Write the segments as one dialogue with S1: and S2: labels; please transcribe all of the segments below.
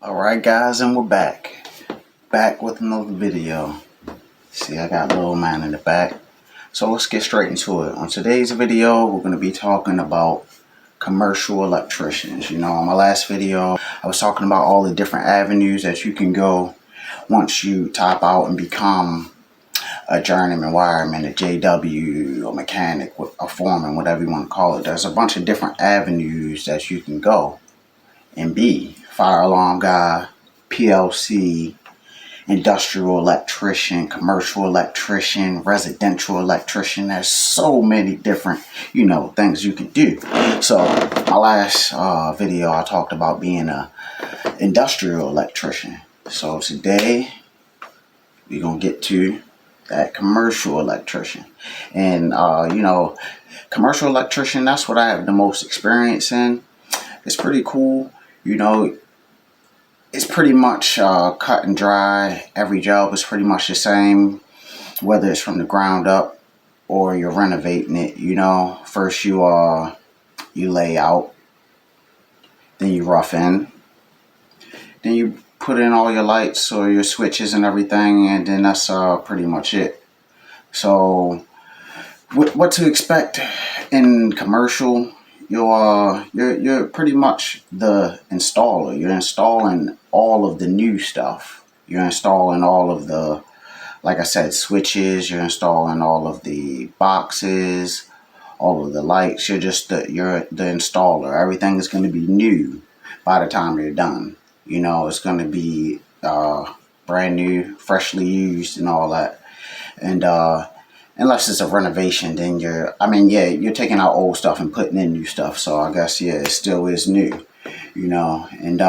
S1: Alright guys, and we're back with another video. See, I got little man in the back. So let's get straight into it. On today's video, we're going to be talking about commercial electricians. You know, on my last video, I was talking about all the different avenues that you can go once you top out and become a journeyman wireman, a JW, a mechanic, a foreman, whatever you want to call it. There's a bunch of different avenues that you can go and be. Fire alarm guy, PLC, industrial electrician, commercial electrician, residential electrician. There's so many different, things you can do. So my last video, I talked about being a industrial electrician. So today we're gonna get to that commercial electrician. And commercial electrician, that's what I have the most experience in. It's pretty cool. It's pretty much cut and dry. Every job is pretty much the same, whether it's from the ground up or you're renovating it. First you lay out, then you rough in, then you put in all your lights or your switches and everything, and then that's pretty much it. So what to expect in commercial? You're pretty much the installer. You're installing all of the new stuff. You're installing all of the, like I said, switches. You're installing all of the boxes, all of the lights. You're the installer. Everything is going to be new by the time you're done. It's going to be brand new, freshly used, and all that. And unless it's a renovation, then you're taking out old stuff and putting in new stuff. So I guess, it still is new, and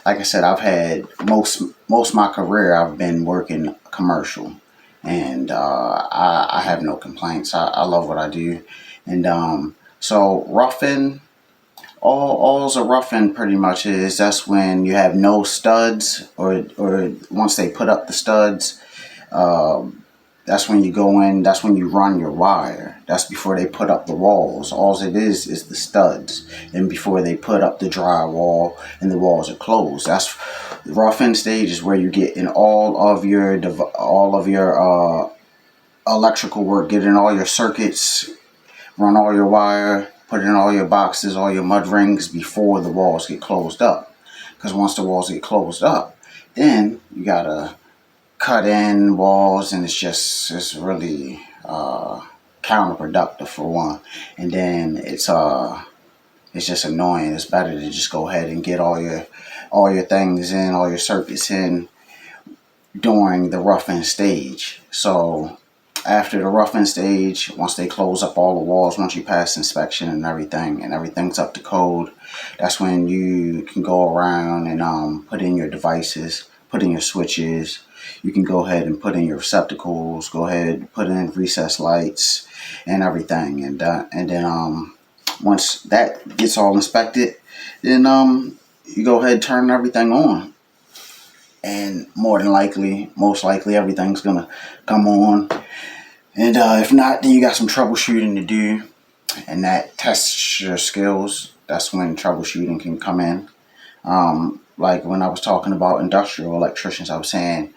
S1: like I said, I've had most of my career, I've been working commercial, and I have no complaints. I love what I do. And so roughing, all a roughing pretty much is, that's when you have no studs, or once they put up the studs, that's when you go in, that's when you run your wire. That's before they put up the walls. All it is the studs. And before they put up the drywall and the walls are closed. That's the rough-in stage, is where you get in all of your electrical work, get in all your circuits, run all your wire, put in all your boxes, all your mud rings before the walls get closed up. Because once the walls get closed up, then you gotta cut in walls, and it's really counterproductive for one. And then it's just annoying. It's better to just go ahead and get all your things in, all your circuits in during the roughing stage. So after the roughing stage, once they close up all the walls, once you pass inspection and everything's up to code, that's when you can go around and put in your devices, put in your switches. You can go ahead and put in your receptacles, go ahead and put in recessed lights and everything. And then once that gets all inspected, then you go ahead and turn everything on. And most likely everything's gonna come on. And if not, then you got some troubleshooting to do, and that tests your skills. That's when troubleshooting can come in. Like when I was talking about industrial electricians, I was saying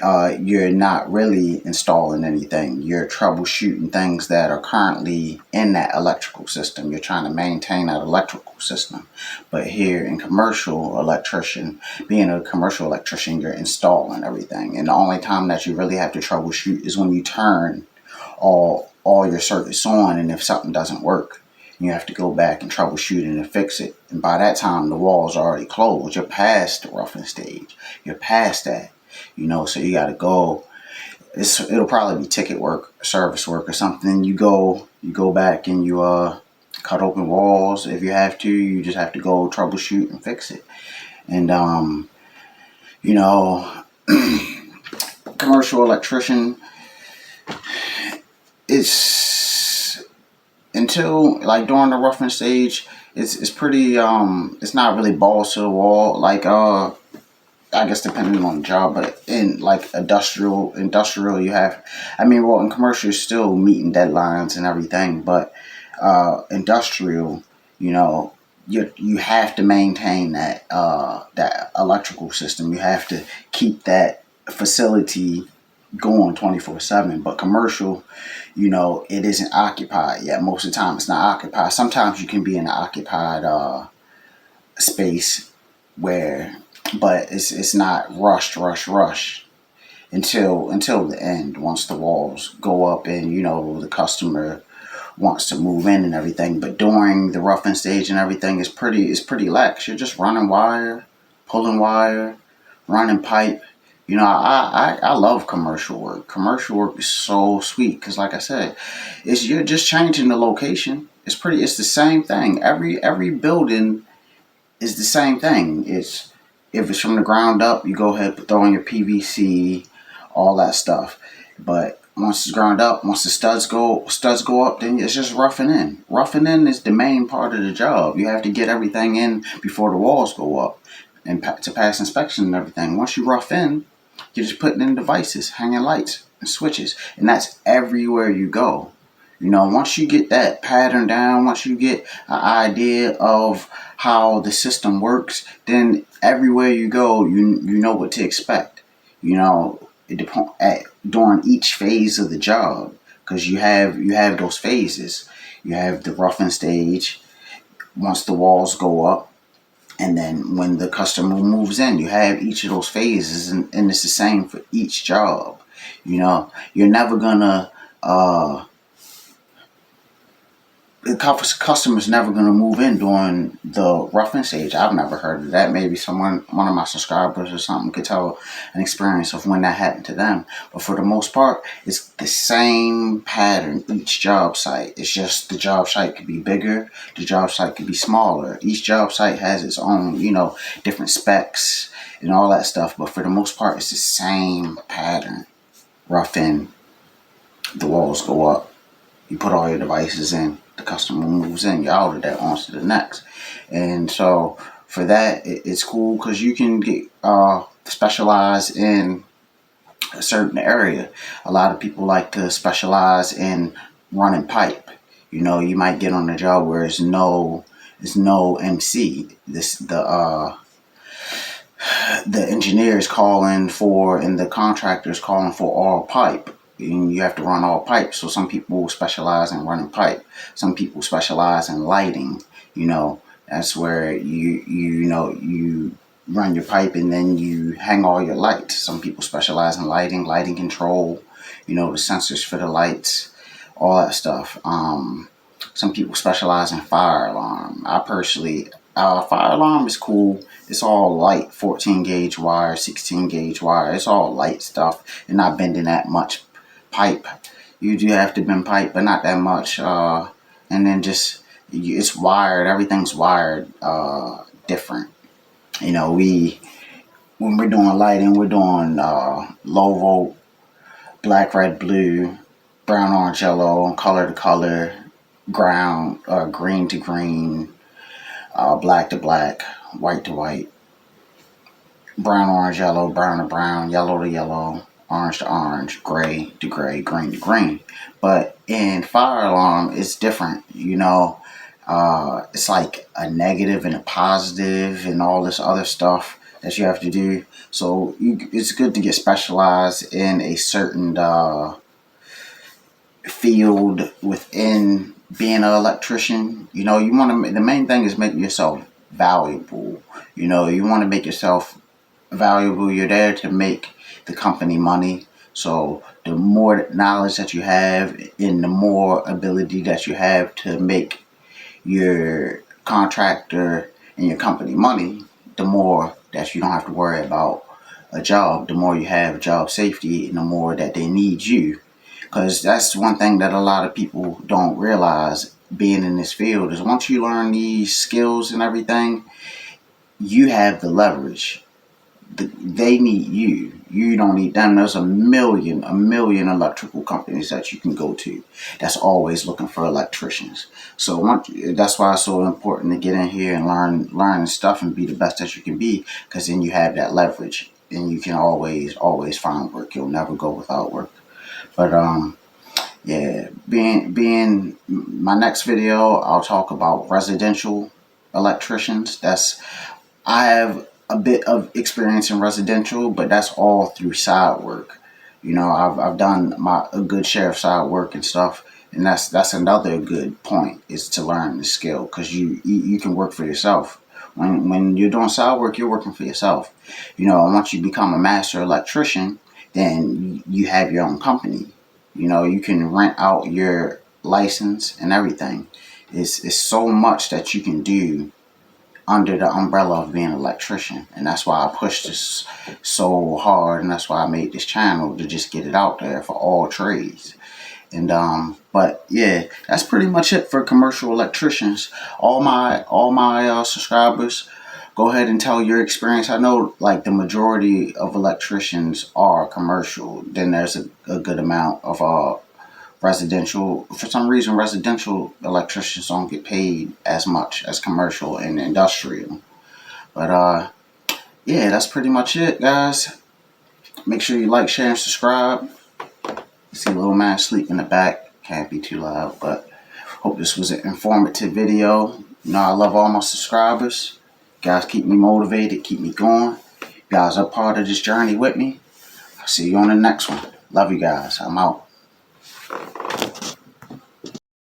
S1: you're not really installing anything. You're troubleshooting things that are currently in that electrical system. You're trying to maintain that electrical system. But here in commercial electrician, being a commercial electrician, you're installing everything. And the only time that you really have to troubleshoot is when you turn all your circuits on, and if something doesn't work, you have to go back and troubleshoot it and fix it. And by that time, the walls are already closed. You're past the roughing stage. You're past that. So you got to go. It'll probably be ticket work, service work, or something. You go back and you cut open walls if you have to. You just have to go troubleshoot and fix it. And commercial electrician is, until like during the roughing stage, it's pretty it's not really balls to the wall, like I guess depending on the job. But in like industrial you have, in commercial you're still meeting deadlines and everything, but industrial, you have to maintain that electrical system. You have to keep that facility going 24/7. But commercial, it isn't occupied yet. Most of the time, it's not occupied. Sometimes you can be in an occupied space where, but it's not rush until the end. Once the walls go up and the customer wants to move in and everything. But during the roughing stage and everything, it's pretty lax. You're just running wire, pulling wire, running pipe. I love commercial work. Commercial work is so sweet because, like I said, you're just changing the location. It's the same thing. Every building is the same thing. If it's from the ground up, you go ahead throw in your PVC, all that stuff. But once it's ground up, once the studs go up, then it's just roughing in. Roughing in is the main part of the job. You have to get everything in before the walls go up and to pass inspection and everything. Once you rough in, you're just putting in devices, hanging lights and switches, and that's everywhere you go. Once you get that pattern down, once you get an idea of how the system works, then everywhere you go, you know what to expect. It depends during each phase of the job, because you have those phases. You have the roughing stage once the walls go up, and then when the customer moves in, you have each of those phases, and it's the same for each job. You're never gonna the customer's never going to move in during the roughing stage. I've never heard of that. Maybe one of my subscribers or something could tell an experience of when that happened to them. But for the most part, it's the same pattern each job site. It's just the job site could be bigger, the job site could be smaller. Each job site has its own, different specs and all that stuff. But for the most part, it's the same pattern. Rough in, the walls go up, you put all your devices in, the customer moves in, you're out of that, on to the next. And so for that, it's cool because you can get specialize in a certain area. A lot of people like to specialize in running pipe. You might get on a job where there's no MC. The engineer is calling for, and the contractor is calling for all pipe. And you have to run all pipe. So some people specialize in running pipe. Some people specialize in lighting. That's where you run your pipe and then you hang all your lights. Some people specialize in lighting control. The sensors for the lights, all that stuff. Some people specialize in fire alarm. I personally, fire alarm is cool. It's all light, 14 gauge wire, 16 gauge wire. It's all light stuff and not bending that much pipe. You do have to bend pipe, but not that much. And then it's wired. Everything's wired different. When we're doing lighting, we're doing low volt, black, red, blue, brown, orange, yellow, color to color, ground, green to green, black to black, white to white, brown, orange, yellow, brown to brown, yellow to yellow, orange to orange, gray to gray, green to green. But in fire alarm, it's different. It's like a negative and a positive and all this other stuff that you have to do. So it's good to get specialized in a certain field within being an electrician. You want to. The main thing is making yourself valuable. You want to make yourself valuable. You're there to make the company money. So the more knowledge that you have and the more ability that you have to make your contractor and your company money, the more that you don't have to worry about a job, the more you have job safety and the more that they need you. Because that's one thing that a lot of people don't realize being in this field is once you learn these skills and everything, you have the leverage. They need you. You don't need them. There's a million electrical companies that you can go to that's always looking for electricians. So that's why it's so important to get in here and learn stuff and be the best that you can be, because then you have that leverage and you can always find work. You'll never go without work. But yeah, being my next video, I'll talk about residential electricians. I have a bit of experience in residential, but that's all through side work. I've done a good share of side work and stuff, and that's another good point, is to learn the skill, because you can work for yourself. When you're doing side work, you're working for yourself. And once you become a master electrician, then you have your own company. You can rent out your license and everything. It's so much that you can do under the umbrella of being an electrician, and that's why I pushed this so hard, and that's why I made this channel, to just get it out there for all trades. And but yeah, that's pretty much it for commercial electricians. All my subscribers, go ahead and tell your experience. I know, like, the majority of electricians are commercial. Then there's a good amount of residential. For some reason, residential electricians don't get paid as much as commercial and industrial. But yeah, that's pretty much it, guys. Make sure you like, share, and subscribe. You see little man asleep in the back. Can't be too loud, but hope this was an informative video. I love all my subscribers. You guys keep me motivated, keep me going. You guys are part of this journey with me. I'll see you on the next one. Love you guys. I'm out.